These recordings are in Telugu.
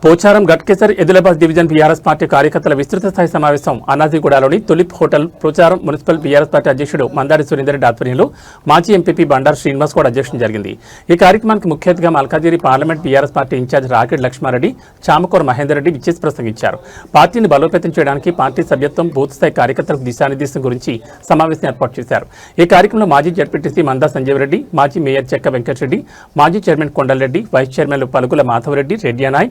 Pocharam Ghatkesar Edulabad division BRS party కార్యకర్తల విస్తృత స్థాయి సమావేశం అన్నాజీగూడలోని tulip hotel Pocharam municipal BRS party అధ్యక్షుడు మందాడి సురేందర్ రెడ్డి ఆధ్వర్యంలో మాజీ ఎంపీపీ బండారు శ్రీనివాస్ గౌడ్ అధ్యక్షత జరిగింది. ఈ కార్యక్రమానికి ముఖ్య అతిథిగా Malkajgiri parliament BRS party incharge rocket Lakshma Reddy, Chamakura Mahender Reddy విచ్చేసి ప్రసంగించారు. పార్టీని బలోపేతం చేయడానికి పార్టీ సభ్యత్వం, బూత్ స్థాయి కార్యకర్తలకు దిశానిర్దేశం గురించి సమావేశం ఏర్పాటు చేశారు. ఈ కార్యక్రమంలో మాజీ జడ్పీటీసీ మందా సంజీవ్ రెడ్డి, మాజీ మేయర్ చెక్క వెంకటరెడ్డి, మాజీ చైర్మన్ కొండలరెడ్డి, వైస్ చైర్మన్లు పలుకుల మాధవరెడ్డి, రెడ్డియానాయ్,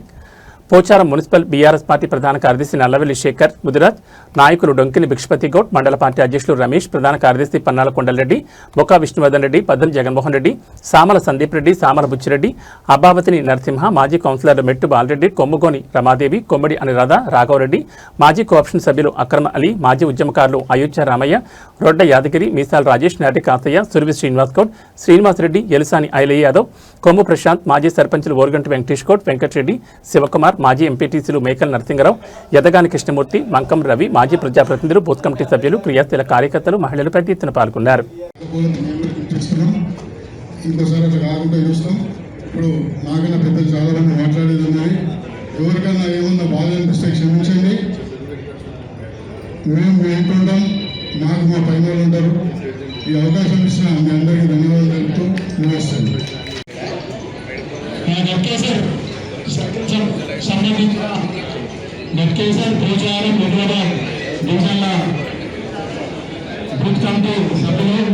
పోచారం మున్సిపల్ బీఆర్ఎస్ పార్టీ ప్రధాన కార్యదర్శి నల్లవెల్లి శేఖర్ ముదిరాజ్, నాయకులు డొంకిని భిక్షపతి గౌడ్, మండల పార్టీ అధ్యక్షులు రమేష్, ప్రధాన కార్యదర్శి పన్నాల కొండలరెడ్డి, బొక్క విష్ణువర్ధన్ రెడ్డి, పద్దం జగన్మోహన్ రెడ్డి, సామల సందీప్ రెడ్డి, సామల బుచ్చిరెడ్డి, అబావతిని నరసింహ, మాజీ కౌన్సిలర్లు మెట్టు బాలరెడ్డి, కొమ్ముగోని రమాదేవి, కొమ్మడి అనురాధ, రాఘవరెడ్డి, మాజీ కోఆప్షన్ సభ్యులు అక్రమ అలీ, మాజీ ఉద్యమకారులు అయోధ్య రామయ్య, రొడ్డ యాదగిరి, మీసాల రాజేష్, నాటి కాంతయ్య, సురవి శ్రీనివాస్ గౌడ్, శ్రీనివాసరెడ్డి, ఎలుసాని ఐలయ్య యాదవ్, కొమ్ము ప్రశాంత్, మాజీ సర్పంచులు ఓరుగంటి వెంకటేష్ గౌడ్, వెంకటరెడ్డి, శివకుమార్, మాజీ ఎంపీటీసీలు మేకల్ నరసింగరావు, యదగాని కృష్ణమూర్తి, మంకం రవి, మాజీ ప్రజాప్రతినిధులు, బూత్ కమిటీ సభ్యులు, క్రియాశీల కార్యకర్తలు, మహిళలు పెద్ద ఎత్తున పాల్గొన్నారు. ఇప్పుడు నాకన్నా పెద్దలు చాలా మంది మాట్లాడేది ఉన్నాయి. ఎవరికన్నా ఏమన్నా బాధ అనిపిస్తే క్షమించండి. మేము వింటుంటాం, మాకు మా పైన వాళ్ళు ఉంటారు. ఈ అవకాశం ఇచ్చిన మీ అందరికీ ధన్యవాదాలు తెలుపుతూ ముగిస్తాను. సంబంధించిన గట్కేసర్ పోచారం ఎదిలాబాద్ డివిజన్ల బూత్ కమిటీ సభ్యులు,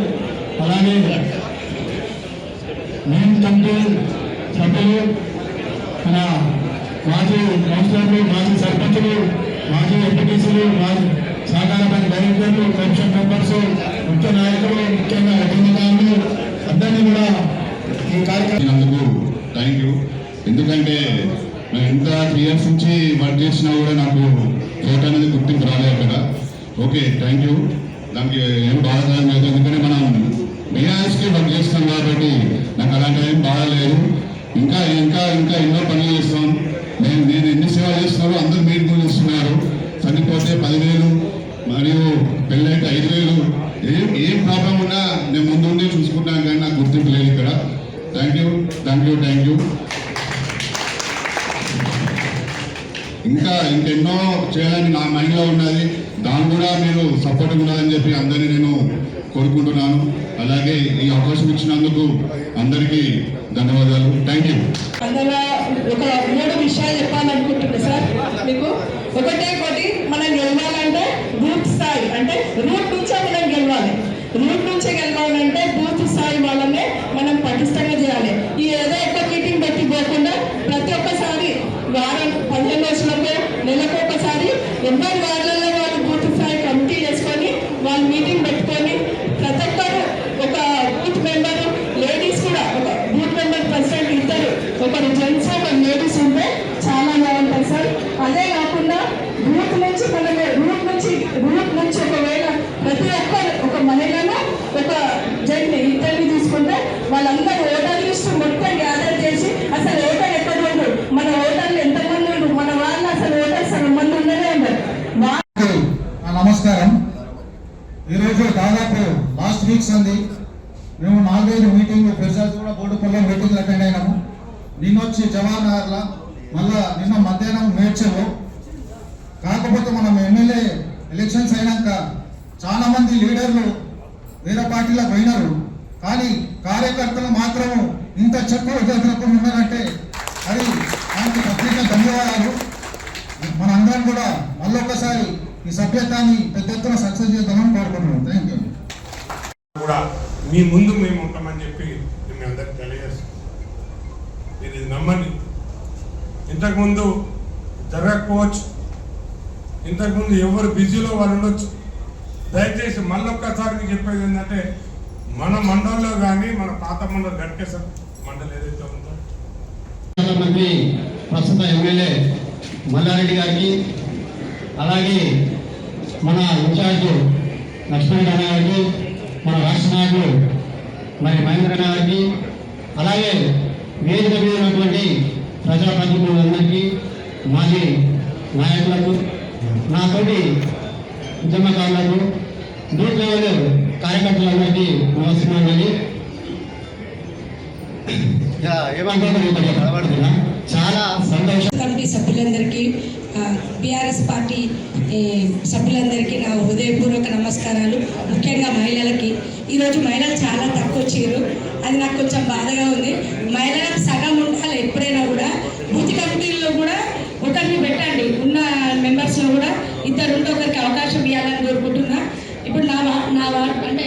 అలాగే మెయిన్ కమిటీ సభ్యులు, మన మాజీ కౌన్సిలర్లు, మాజీ సర్పంచులు, మాజీ ఎంపీటీసీలు, మాజీ సహకార బ్యాంక్ డైరెక్టర్లు, కమిషన్ మెంబర్స్, ముఖ్య నాయకులు, ముఖ్యంగా అధికారులు అందరినీ కూడా ఈ కార్యక్రమం థ్యాంక్ యూ. ఎందుకంటే నేను ఎంత 3 years నుంచి వర్క్ చేసినా కూడా నాకు ఫోటో అనేది గుర్తింపు రాలేదు కదా. Okay, thank you. దానికి ఏం బాధకరం లేదు, ఎందుకంటే మనం బీఆర్ఎస్కి వర్క్ చేస్తాం కాబట్టి నాకు అలాంటి ఏం బాధ లేదు. ఇంకా ఇంకా ఇంకా ఎన్నో పనులు చేస్తాం. నేను ఎన్ని సేవలు చేస్తున్నారో అందరూ మీరు కూడా చేస్తున్నారు. చనిపోతే 10,000 మరియు పెళ్ళైతే 5,000, ఏం ప్రాబ్లం ఉన్నా నేను ముందుండి చూసుకుంటాను, కానీ నాకు గుర్తింపు లేదు ఇక్కడ. Thank you, thank you, thank you. ఇంకా ఇంకెన్నో చేయాలని నా మైండ్లో ఉన్నది. దాని కూడా మీరు సపోర్ట్ ఉన్నదని చెప్పి అందరినీ నేను కోరుకుంటున్నాను. అలాగే ఈ అవకాశం ఇచ్చినందుకు అందరికీ ధన్యవాదాలు. Thank you. అందులో ఒక 3 విషయాలు చెప్పాలనుకుంటున్నా సార్ మీకు. ఒకటి మనం గెలవాలంటే బూత్ స్థాయి, అంటే రూట్ నుంచే మనం గెలవాలి. రూట్ నుంచే గెలవాలంటే బూత్ స్థాయి వాళ్ళనే మనం పటిష్టంగా చేయాలి. ఈ ఏదో ఒక్క మీటింగ్ పెట్టి పోకుండా ప్రతి ఒక్కసారి వారం 15 రోజులకు, నెలకు ఒకసారి ఎవరి వార్డులలో వాళ్ళు బూత్ స్థాయి కమిటీ చేసుకొని వాళ్ళు మీటింగ్ పెట్టుకొని ప్రతి ఒక్కరు ఒక బూత్ మెంబర్, లేడీస్ కూడా ఒక బూత్ మెంబర్ ప్రెసిడెంట్ ఇద్దరు, ఒకరు జెంట్స్ ఒకరు లేడీస్ ఉంటే చాలా బాగుంటుంది సార్. అదే కాకుండా రూట్ నుంచి ఒకవేళ ప్రతి ఒక్కరు ఒక మహిళను ఒక జెంట్ ఇద్దరిని తీసుకుంటే వాళ్ళందరూ ఓటర్ లిస్ట్ మొత్తం గ్యాదర్ చేసి అసలు ఓటర్ ఎక్కడ ఉండరు, మన ఓటర్లు ఎంతమంది ఉండరు, మన వాళ్ళు అసలు ఓటర్స్ ఎంతమంది ఉండనే ఉండరు. నమస్కారం. ఈరోజు దాదాపు లాస్ట్ వీక్స్ అంది మేము 4-5 మీటింగ్లు ప్రజలు కూడా బోర్డుపల్లి మీటింగ్లు అటెండ్ అయినాము. నిన్నొచ్చి జవహర్ నగర్లో, మళ్ళా నిన్న మధ్యాహ్నం మేడ్చలో. కాకపోతే మనం ఎమ్మెల్యే ఎలక్షన్స్ అయినాక చాలా మంది లీడర్లు వేరే పార్టీలకు పోయినారు, కానీ కార్యకర్తలు మాత్రము ఇంత చెక్కులు ఎదుర్కొని ఉన్నారంటే అది దానికి ప్రత్యేక ధన్యవాదాలు. మనందరం కూడా మళ్ళొకసారి ఈ సభ్యత్వాన్ని పెద్ద ఎత్తున సక్సెస్ చేద్దామని కోరుకుంటున్నాం. Thank you. కూడా మీ ముందు మేము ఉంటామని చెప్పి మేము అందరికి తెలియజేస్తాం. మీరు ఇది నమ్మని. ఇంతకుముందు జరగకపోవచ్చు, ఇంతకుముందు ఎవరు బిజీలో వాళ్ళు ఉండొచ్చు. దయచేసి మళ్ళొక్కసారి మీకు చెప్పేది ఏంటంటే, మన మండలంలో కానీ మన పాత మండలం గట్కేసర్ మండలం ఏదైతే ఉందో, మంత్రి ప్రస్తుత ఎమ్మెల్యే మల్లారెడ్డి గారికి, అలాగే మన ఇన్ఛార్జ్ లక్ష్మణ్ అన్న గారికి, మన రాష్ట్ర నాయకులు మరి మహేంద్ర అన్న గారికి, అలాగే వేదిక మీద ఉన్నటువంటి ప్రజాప్రతినిధులందరికీ, మాజీ నాయకులకు, నాతోటి ఉద్యమకారులకు, బూత్ లెవెల్ కార్యకర్తలందరికీ నమస్కారాలు. ఏమంటారు చాలా సంతోషం. సభ్యులందరికీ బీఆర్ఎస్ పార్టీ సభ్యులందరికీ నా హృదయపూర్వక నమస్కారాలు. ముఖ్యంగా మహిళలకి ఈరోజు మహిళలు చాలా తక్కువ వచ్చారు, అది నాకు కొంచెం బాధగా ఉంది. మహిళలకు సగం ఉండాలి. ఎప్పుడైనా కూడా బూత్ కమిటీల్లో కూడా ఒకరిని పెట్టండి, ఉన్న మెంబర్స్లో కూడా ఇద్దరు ఉంటే ఒకరికి అవకాశం ఇవ్వాలని కోరుకుంటున్నా. ఇప్పుడు నా అంటే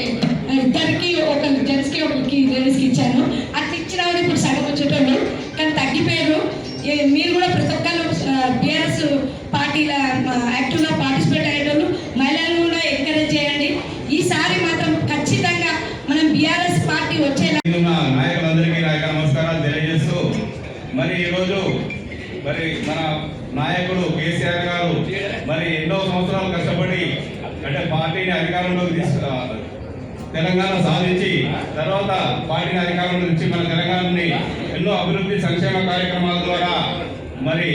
ఇద్దరికి ఒక జెంట్స్కి ఒకరికి లేడీస్కి ఇచ్చాను. అట్లా ఇచ్చిన వాళ్ళు ఇప్పుడు సగం వచ్చేటోళ్ళు కానీ తగ్గిపోయారు. మీరు కూడా ప్రతి ఒక్కరు బీఆర్ఎస్ పార్టీల యాక్టివ్గా పార్టిసిపేట్ అయ్యేటోళ్ళు మహిళలను కూడా ఎంకరేజ్ చేయండి. ఈసారి మాత్రం ఖచ్చితంగా మనం బీఆర్ఎస్ పార్టీ వచ్చేలా నాయకులందరికీ నా యొక్క నమస్కారాలు తెలియజేస్తూ మరి ఈరోజు మరి మన నాయకుడు కేసీఆర్ గారు మరి ఎన్నో సంవత్సరాలు కష్టపడి అంటే పార్టీని అధికారంలోకి తెలంగాణ సాధించి తర్వాత పార్టీని అధికారంలో నుంచి మన తెలంగాణని ఎన్నో అభివృద్ధి సంక్షేమ కార్యక్రమాల ద్వారా మరి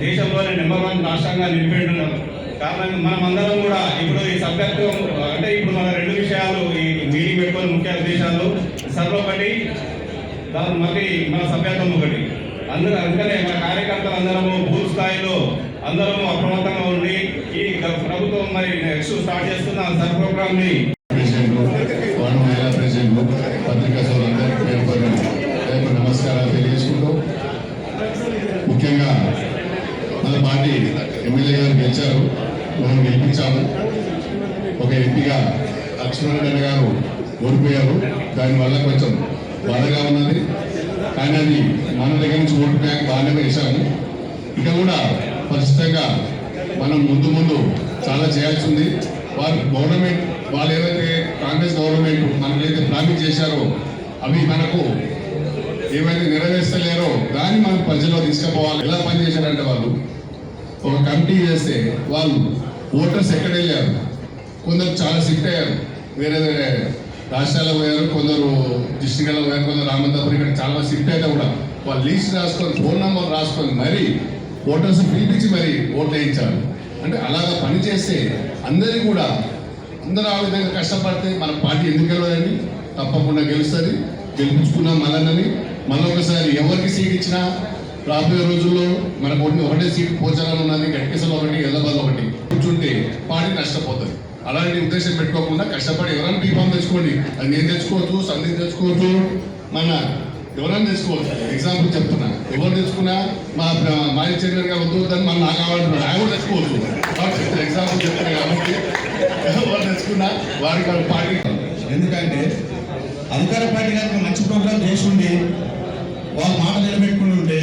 దేశంలోనే నెంబర్ 1 రాష్ట్రంగా నిలిపేట్టున్నారు. కారణంగా మనమందరం కూడా ఇప్పుడు ఈ సభ్యత్వం అంటే ఇప్పుడు మన 2 విషయాలు ఈ మీటింగ్ పెట్టుకొని ముఖ్య ఉద్దేశాలు సర్వొకటి దాని మళ్ళీ మన సభ్యత్వం ఒకటి. అందుకనే మన కార్యకర్తలందరము బూత్ స్థాయిలో అందరము అప్రమత్తంగా ఉండి ఈ ప్రభుత్వం మరి నెక్స్ట్ స్టార్ట్ చేస్తున్న సర్ ప్రోగ్రామ్ ని మహిళా ప్రెసిడెంట్ పత్రికా సోదరులందరికీ పేరు నమస్కారాలు తెలియజేసుకుంటూ ముఖ్యంగా మన పార్టీ ఎమ్మెల్యే గారు గెలిచారు, మనం గెలిపించాము. ఒక ఎంపీగా లక్ష్మణరెడ్డి గారు ఓడిపోయారు, దానివల్ల కొంచెం బాధగా ఉన్నది. కానీ అది మన దగ్గర నుంచి ఓటు బ్యాంక్ బాగానే వేశాము. ఇంకా కూడా ఖచ్చితంగా మనం ముందు చాలా చేయాల్సి ఉంది. గవర్నమెంట్ వాళ్ళు ఏదైతే కాంగ్రెస్ గవర్నమెంట్ మనకు ఏదైతే ప్రామిస్ చేశారో అవి మనకు ఏమైతే నెరవేర్చలేరో దాన్ని మనం ప్రజల్లో తీసుకుపోవాలి. ఎలా పనిచేశారంటే వాళ్ళు ఒక కమిటీ చేస్తే వాళ్ళు ఓటర్స్ ఎక్కడ వెళ్ళారు, కొందరు చాలా షిఫ్ట్ అయ్యారు, వేరే వేరే రాష్ట్రాలకు పోయారు, కొందరు డిస్ట్రిక్ట్లకు పోయారు, కొందరు రామంతపురం ఇక్కడ చాలా షిఫ్ట్ అయితే కూడా వాళ్ళు లీస్ట్ రాసుకొని ఫోన్ నెంబర్ రాసుకొని మరీ ఓటర్స్ పిలిపించి మరీ ఓట్లు వేయించారు. అంటే అలాగా పని చేస్తే అందరికీ కూడా అందరూ ఆ విధంగా కష్టపడితే మన పార్టీ ఎందుకు గెలవదండి, తప్పకుండా గెలుస్తుంది. గెలిపించుకున్నాం మళ్ళీ ఒకసారి ఎవరికి సీట్ ఇచ్చినా రాబోయే రోజుల్లో మనకు ఒకటే సీట్ పోచాలని ఉన్నది, గట్టికేసలో ఒకటి, ఎల్లబాద్ ఒకటి కూర్చుంటే పార్టీ నష్టపోతుంది. అలాంటి ఉద్దేశం పెట్టుకోకుండా కష్టపడి ఎవరైనా బీఫామ్ తెచ్చుకోండి, అది నేను తెచ్చుకోవచ్చు, సందీప్ తెచ్చుకోవచ్చు, మన ఎవరైనా తెచ్చుకోవచ్చు. ఎగ్జాంపుల్ చెప్తున్నా, ఎవరు తెచ్చుకున్నా మా మాజీ చైర్మన్ గారు వద్దు దాన్ని మనం నాకు కావాలంటున్నారు, ఆయన కూడా తెచ్చుకోవచ్చు. ఎగ్జాంపుల్ చెప్తున్నా కాబట్టి ఎవరు తెచ్చుకున్నా వారికి పార్టీ. ఎందుకంటే అధికార పార్టీ గారికి మంచి ప్రోగ్రామ్ చేసి ఉండి వాళ్ళు మాట నిలబెట్టుకుని ఉంటే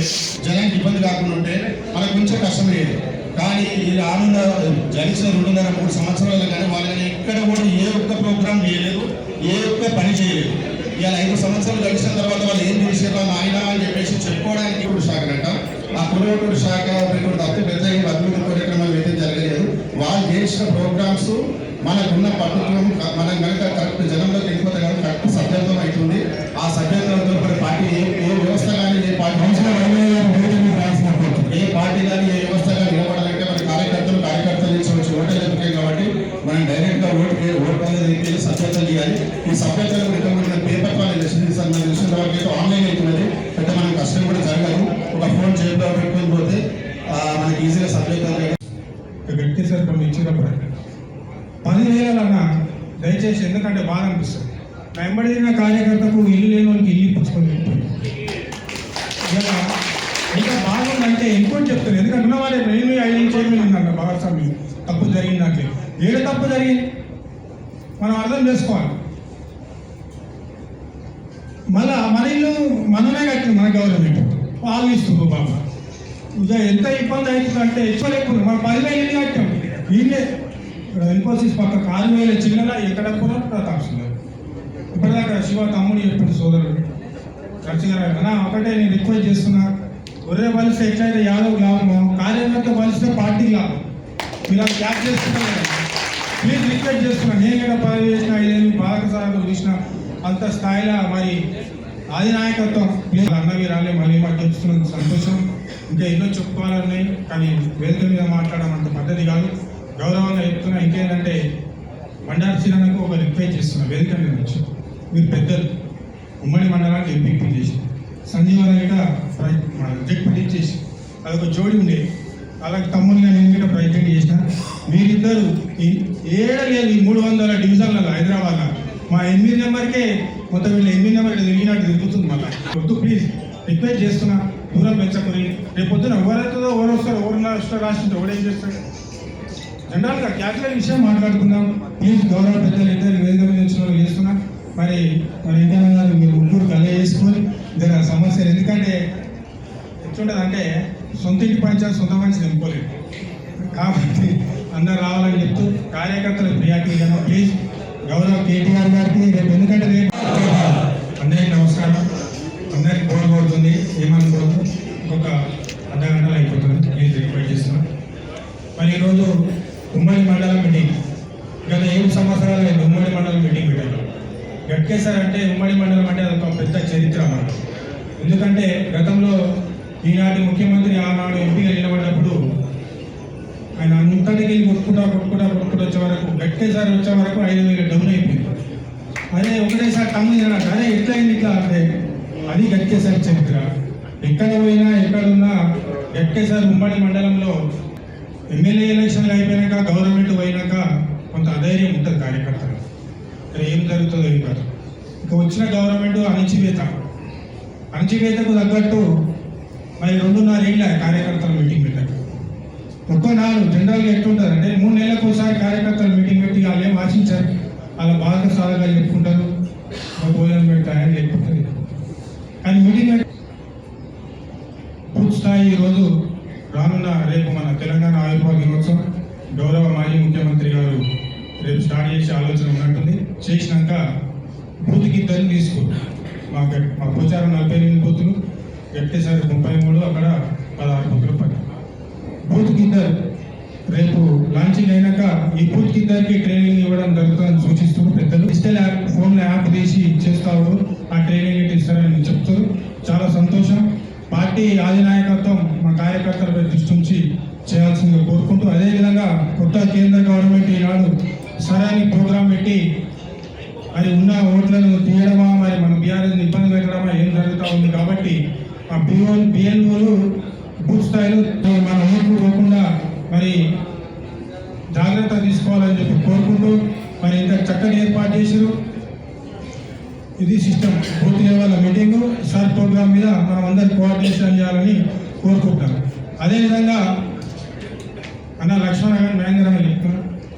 జనానికి ఇబ్బంది కాకుండా ఉంటే మనకు కొంచెం కష్టమయ్యేది. కానీ ఈ రానున్న జరిగిన 2.5-3 సంవత్సరాలు కానీ వాళ్ళని ఎక్కడ కూడా ఏ ఒక్క ప్రోగ్రాం చేయలేదు, ఏ ఒక్క పని చేయలేదు. ఇలా 5 సంవత్సరాలు గడిచిన తర్వాత వాళ్ళు ఏం చేసారో నాయన అని చెప్పేసి చెప్పుకోవడానికి ఇప్పుడు శాఖనట ఆ కులవటూరు శాఖ తప్పు పెద్ద అభివృద్ధి కార్యక్రమాలు అయితే జరగలేదు. వాళ్ళు చేసిన ప్రోగ్రామ్స్ మనకున్న పద్ధతులను మనం కనుక కరెక్ట్ జనంలోకి వెళ్ళిపోతే కనుక కరెక్ట్ సభ్యత్వం అవుతుంది. ఆ సభ్యత్వంతో పార్టీ ఏ వ్యవస్థ కానీ ఏ పార్టీ కానీ ఏ వ్యవస్థ కానీ నిలబడాలంటే మన కార్యకర్తలు నుంచి ఓటర్లు ఎదుగుతాయి. కాబట్టి మనం డైరెక్ట్గా ఓటు అనేది సభ్యత్వం చేయాలి. ఈ సభ్యత్వం పెట్టబడిన పేపర్ వాళ్ళు తెలిసిన వరకు అయితే ఆన్లైన్ అవుతున్నది, పెద్ద మనం కష్టం కూడా జరగదు. ఒక ఫోన్ చేతిలో పెట్టుకొని పోతే మనకి ఈజీగా సభ్యత్వం వ్యక్తిత్వం ఇచ్చినప్పుడు 10,000 దయచేసి, ఎందుకంటే బాధ అనిపిస్తుంది. వెంబడిన కార్యకర్తకు ఇల్లు లేని వాళ్ళకి ఇల్లు ఇప్పించుకొని ఇంకా బాగుందంటే ఇంకోటి చెప్తాను. ఎందుకంటే ఉన్న వాళ్ళే నేను 5 చైర్మన్ ఉందంట భాగస్వామి తప్పు జరిగిందంటే ఏడు తప్పు జరిగింది మనం అర్థం చేసుకోవాలి. మళ్ళా మన ఇల్లు మనమే కట్టింది, మన గవర్నమెంట్ వాళ్ళు ఇస్తుంది. బాబా ఎంత ఇబ్బంది అవుతుందంటే ఇచ్చలేకుండా మనం 10,000 ఇల్లు కట్టాం. వీళ్ళే ఇన్ఫోసిస్ పక్క 6,000 చిల్లర ఎక్కడ కూడా ప్రతాప్సింది. ఇప్పటిదాకా శివ తమ్ముడు చెప్పిన సోదరుడు ఖర్చుగా ఒకటే నేను రిక్వెస్ట్ చేస్తున్నా, ఒరే బలిస్తే ఎట్లయితే యాదవ్ లాభం, కార్యకర్త బలిస్తే పార్టీ లాభం. ఇలా క్యాప్ చేస్తున్నారు. ప్లీజ్ రిక్వెస్ట్ చేస్తున్నా, నేను కూడా 10 చేసిన 5 బాధకసారాలు చూసిన అంత స్థాయిలో మరి అధినాయకత్వం ప్లీజ్ అన్నవి రాలే. మళ్ళీ మాకు చెప్తున్నందుకు సంతోషం. ఇంకా ఎన్నో చెప్పుకోవాలన్నాయి కానీ వేదిక మీద మాట్లాడడం అంత పద్ధతి కాదు. గౌరవంగా చెప్తున్నా. ఇంకేంటంటే బండారు శ్రీనకు ఒక రిక్వెస్ట్ చేస్తున్నా, వేదిక మీద నుంచి మీరు పెద్దలు ఉమ్మడి మండలానికి ఎంపీపీ చేసి సంజీవరావు జడ్పీ చేసి అదొక జోడి ఉండే అలాగే తమ్మునిగా నేను కూడా ప్రయత్నం చేసిన. మీరిద్దరు ఏడలేదు ఈ 300 డివిజన్లలో హైదరాబాద్లో మా 8 నెంబర్కే మొత్తం వీళ్ళు 8 నెంబర్కి తిరిగినట్టు తిరుగుతుంది. మళ్ళీ వద్దు ప్లీజ్ రిక్వెస్ట్ చేస్తున్నా, దూరం పెంచకుని. రేపు పొద్దున ఎవరైతుందో ఎవరు వస్తారో ఎవరు రాష్ట్రంతో ఎవడేం చేస్తాడు. జనరల్గా క్యాజువల్ విషయం మాట్లాడుకుందాం ప్లీజ్. గౌరవ పెద్దలు ఇద్దరు వేదిక మీద వచ్చిన చేస్తున్నా. మరి వెంకయ్య గారు మీరు ముగ్గురు కలగ చేసుకొని జర సమస్యలు, ఎందుకంటే ఎట్లుంటుందంటే సొంత ఇంటి పంచాయతీ సొంత మనిషి నింపుకోలేదు కాబట్టి అందరు రావాలని చెప్తూ కార్యకర్తల ప్రియారిటీ ఇవ్వను ప్లీజ్. గౌరవ కేటీఆర్ గారికి రేపు, ఎందుకంటే రేపు అందరికీ నమస్కారం. అందరికి బోర్డు కొడుతుంది, ఏమనుకోవద్దు. ఇంకొక అర్ధగంటలో అయిపోతుంది. ప్లీజ్ రిక్వెస్ట్ చేస్తున్నాను. మరి ఈరోజు ఉమ్మడి మండలం మీటింగ్, గత 7 సంవత్సరాలు ఉమ్మడి మండలం మీటింగ్ పెట్టారు. గట్కేసర్ అంటే ఉమ్మడి మండలం అంటే అదొక పెద్ద చరిత్ర మనకు. ఎందుకంటే గతంలో ఈనాటి ముఖ్యమంత్రి ఆనాడు ఎంపీగా నిలబడినప్పుడు ఆయన అంతటికి వెళ్ళి కొట్టుకుంటా వచ్చే వరకు గట్కేసారి వచ్చే వరకు 5,000 డౌన్ అయిపోయింది. అదే ఒకటేసారి తమ్ముడు అన్నట్టు అదే ఎట్లయింది ఇట్లా అంటే అది గట్కేసారి చరిత్ర. ఎక్కడ పోయినా ఎక్కడున్నా గట్కేసారి ఉమ్మడి మండలంలో ఎమ్మెల్యే ఎలక్షన్లు అయిపోయాక గవర్నమెంట్ పోయినాక కొంత అధైర్యం ఉంటుంది కార్యకర్తలు. ఏం జరుగుతుందో ఏం కాదు. ఇక వచ్చిన గవర్నమెంట్ అణచివేతకు తగ్గట్టు మరి 2.5 ఏళ్ళ కార్యకర్తల మీటింగ్ పెట్టారు. ఒక్క 4 జనరల్గా ఎట్లుంటారు అంటే 3 నెలలకు ఒకసారి కార్యకర్తల మీటింగ్ పెట్టి వాళ్ళు ఏం ఆశించారు, వాళ్ళ బాధ సాధగా చెప్పుకుంటారు, భోజనం పెడతాయని చెప్పుకుంటారు. కానీ మీటింగ్ బూత్ స్థాయి ఈరోజు రానున్న రేపు మన తెలంగాణ ఆవిర్భావ దినోత్సవం గౌరవ మాజీ ముఖ్యమంత్రి గారు రేపు స్టార్ట్ చేసే ఆలోచన ఉన్నట్టుంది. చేసినాక బూత్కి 2 తీసుకో. మా ప్రచారం 48 బూతులు, గట్టేసారి 33, అక్కడ 16 బూతులు పని. బూత్కి 2 రేపు లాంచింగ్ అయినాక ఈ బూత్కి 2కి ట్రైనింగ్ ఇవ్వడం జరుగుతుందని సూచిస్తూ పెద్దలు. డిజిటల్ యాప్, ఫోన్లో యాప్ తీసి చేస్తారు, ఆ ట్రైనింగ్ ఇస్తారని చెప్తారు. చాలా సంతోషం. పార్టీ అధినాయకత్వం మా కార్యకర్తలపై దృష్టి ఉంచి చేయాల్సిందిగా కోరుకుంటూ, అదేవిధంగా కొత్త కేంద్ర గవర్నమెంట్ ఈనాడు సరైన ప్రోగ్రాం పెట్టి మరి ఉన్న ఓట్లను తీయడమా, మరి మన బీఆర్ఎస్ ఇబ్బంది పెట్టడమా ఏం జరుగుతూ ఉంది. కాబట్టి ఆ బిఎల్ఓలు బూత్ స్థాయిలో మన ఓట్లు పోకుండా మరి జాగ్రత్త తీసుకోవాలని చెప్పి కోరుకుంటూ, మరి ఇంత చక్కని ఏర్పాటు చేశారు. ఇది system booth level meeting sir programme మీద మనం అందరు కోఆర్డినేషన్ చేయాలని కోరుకుంటాం. అదేవిధంగా అన్న లక్ష్మణ గారు మహేంద్ర చెప్తున్నారు.